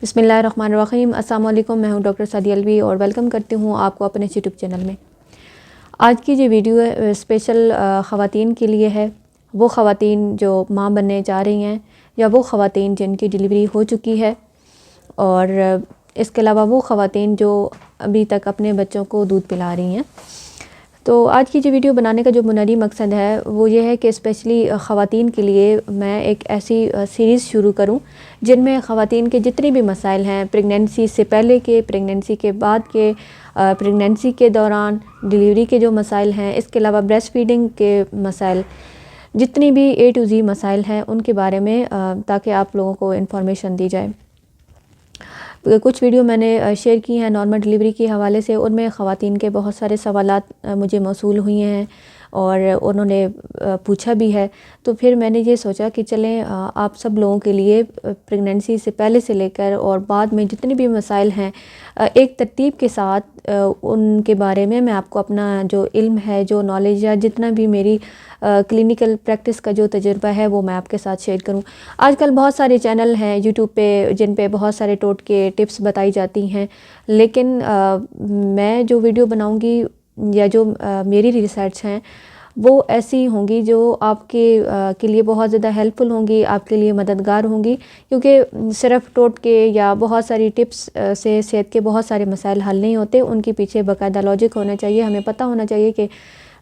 बिस्मिल्लाहिर्रहमानिर्रहीम। अस्सलाम वालेकुम। मैं हूं डॉक्टर सादिया अलवी और वेलकम करती हूं आपको अपने यूट्यूब चैनल में। आज की जो वीडियो है स्पेशल ख़वातीन के लिए है। वो ख़वातीन जो माँ बनने जा रही हैं या वो ख़वातीन जिनकी डिलीवरी हो चुकी है, और इसके अलावा वो ख़वातीन जो अभी तक अपने बच्चों को दूध पिला रही हैं। तो आज की जो वीडियो बनाने का जो बुनियादी मकसद है वो ये है कि स्पेशली ख़वातीन के लिए मैं एक ऐसी सीरीज़ शुरू करूं जिनमें ख़वातीन के जितने भी मसाइल हैं, प्रेगनेंसी से पहले के, प्रेगनेंसी के बाद के, प्रेगनेंसी के दौरान, डिलीवरी के जो मसाइल हैं, इसके अलावा ब्रेस्ट फीडिंग के मसाइल, जितनी भी A to Z मसाइल हैं उनके बारे में ताकि आप लोगों को इन्फॉर्मेशन दी जाए। कुछ वीडियो मैंने शेयर की हैं नॉर्मल डिलीवरी के हवाले से, उनमें ख़वातीन के बहुत सारे सवालात मुझे मौसूल हुए हैं और उन्होंने पूछा भी है। तो फिर मैंने ये सोचा कि चलें आप सब लोगों के लिए प्रेगनेंसी से पहले से लेकर और बाद में जितने भी मसाइल हैं एक तरतीब के साथ उनके बारे में मैं आपको अपना जो इल्म है, जो नॉलेज है, जितना भी मेरी क्लिनिकल प्रैक्टिस का जो तजुर्बा है वो मैं आपके साथ शेयर करूं। आजकल बहुत सारे चैनल हैं यूट्यूब पे जिन पे बहुत सारे टोटके टिप्स बताई जाती हैं, लेकिन मैं जो वीडियो बनाऊंगी या जो मेरी रिसर्च हैं वो ऐसी होंगी जो आपके के लिए बहुत ज़्यादा हेल्पफुल होंगी, आपके लिए मददगार होंगी, क्योंकि सिर्फ टोटके या बहुत सारी टिप्स से सेहत के बहुत सारे मसाइल हल नहीं होते। उनके पीछे बाकायदा लॉजिक होना चाहिए, हमें पता होना चाहिए कि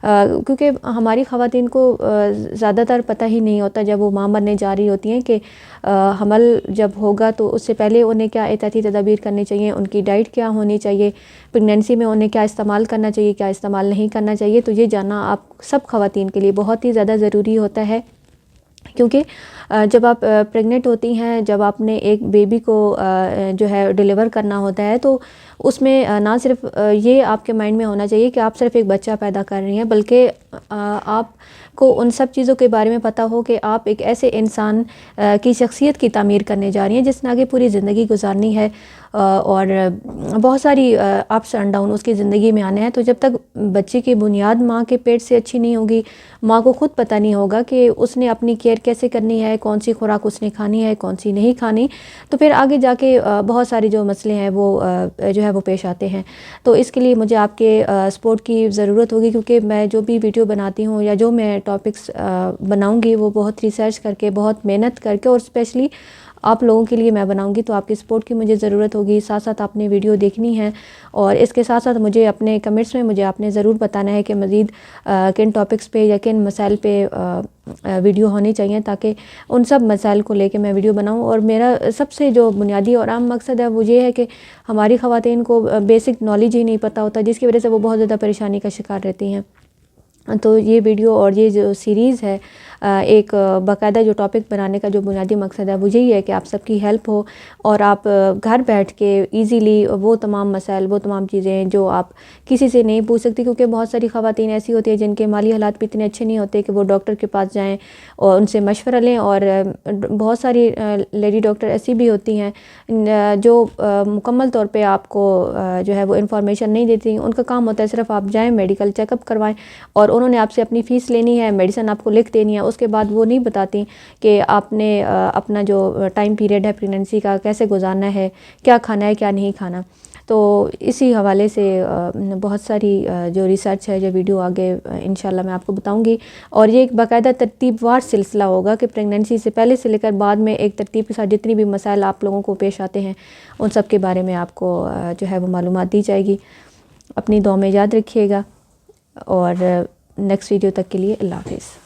क्योंकि हमारी ख़वातीन को ज़्यादातर पता ही नहीं होता जब वो माँ बनने जा रही होती हैं कि हमल जब होगा तो उससे पहले उन्हें क्या एहतियाती तदाबीर करनी चाहिए, उनकी डाइट क्या होनी चाहिए, प्रेगनेंसी में उन्हें क्या इस्तेमाल करना चाहिए, क्या इस्तेमाल नहीं करना चाहिए। तो ये जानना आप सब ख़वातीन के लिए बहुत ही ज़्यादा ज़रूरी होता है, क्योंकि जब आप प्रेग्नेंट होती हैं, जब आपने एक बेबी को जो है डिलीवर करना होता है, तो उसमें ना सिर्फ ये आपके माइंड में होना चाहिए कि आप सिर्फ एक बच्चा पैदा कर रही हैं, बल्कि आपको उन सब चीज़ों के बारे में पता हो कि आप एक ऐसे इंसान की शख्सियत की तामीर करने जा रही हैं जिसने आगे पूरी ज़िंदगी गुजारनी है और बहुत सारी अप्स एंड डाउन उसकी ज़िंदगी में आने हैं। तो जब तक बच्चे की बुनियाद माँ के पेट से अच्छी नहीं होगी, माँ को खुद पता नहीं होगा कि उसने अपनी केयर कैसे करनी है, कौन सी खुराक उसने खानी है, कौन सी नहीं खानी, तो फिर आगे जाके बहुत सारे जो मसले हैं वो जो है वो पेश आते हैं। तो इसके लिए मुझे आपके सपोर्ट की ज़रूरत होगी, क्योंकि मैं जो भी वीडियो बनाती हूँ या जो मैं टॉपिक्स बनाऊँगी वो बहुत रिसर्च करके, बहुत मेहनत करके और स्पेशली आप लोगों के लिए मैं बनाऊंगी। तो आपकी सपोर्ट की मुझे ज़रूरत होगी। साथ साथ आपने वीडियो देखनी है और इसके साथ साथ मुझे अपने कमेंट्स में मुझे आपने ज़रूर बताना है कि मज़ीद किन टॉपिक्स पे या किन मसाइल पे वीडियो होनी चाहिए, ताकि उन सब मसाइल को लेके मैं वीडियो बनाऊं। और मेरा सबसे जो बुनियादी और आम मकसद है वो ये है कि हमारी ख़वातीन को बेसिक नॉलेज ही नहीं पता होता, जिसकी वजह से वो बहुत ज़्यादा परेशानी का शिकार रहती हैं। तो ये वीडियो और ये जो सीरीज़ है एक बाकायदा जो टॉपिक बनाने का जो बुनियादी मकसद है वो यही है कि आप सबकी हेल्प हो और आप घर बैठ के इजीली वो तमाम मसाइल, वो तमाम चीज़ें जो आप किसी से नहीं पूछ सकती, क्योंकि बहुत सारी ख़वातीन ऐसी होती है जिनके माली हालात भी इतने अच्छे नहीं होते कि वो डॉक्टर के पास जाएं और उनसे मशवरा लें, और बहुत सारी लेडी डॉक्टर ऐसी भी होती हैं जो मुकम्मल तौर पर आपको जो है वो इन्फॉर्मेशन नहीं देती। उनका काम होता है सिर्फ आप जाएँ, मेडिकल चेकअप करवाएँ और उन्होंने आपसे अपनी फ़ीस लेनी है, मेडिसिन आपको लिख देनी है। उसके बाद वो नहीं बताती कि आपने अपना जो टाइम पीरियड है प्रेगनेंसी का कैसे गुजारना है, क्या खाना है, क्या नहीं खाना। तो इसी हवाले से बहुत सारी जो रिसर्च है, जो वीडियो आगे इंशाल्लाह मैं आपको बताऊंगी। और ये एक बाकायदा तरतीबवार सिलसिला होगा कि प्रेगनेंसी से पहले से लेकर बाद में एक तरतीब के साथ जितनी भी मसाइल आप लोगों को पेश आते हैं उन सब के बारे में आपको जो है वो मालूमात दी जाएगी। अपनी दुआ में याद रखिएगा और नेक्स्ट वीडियो तक के लिए अल्लाह हाफ़िज़।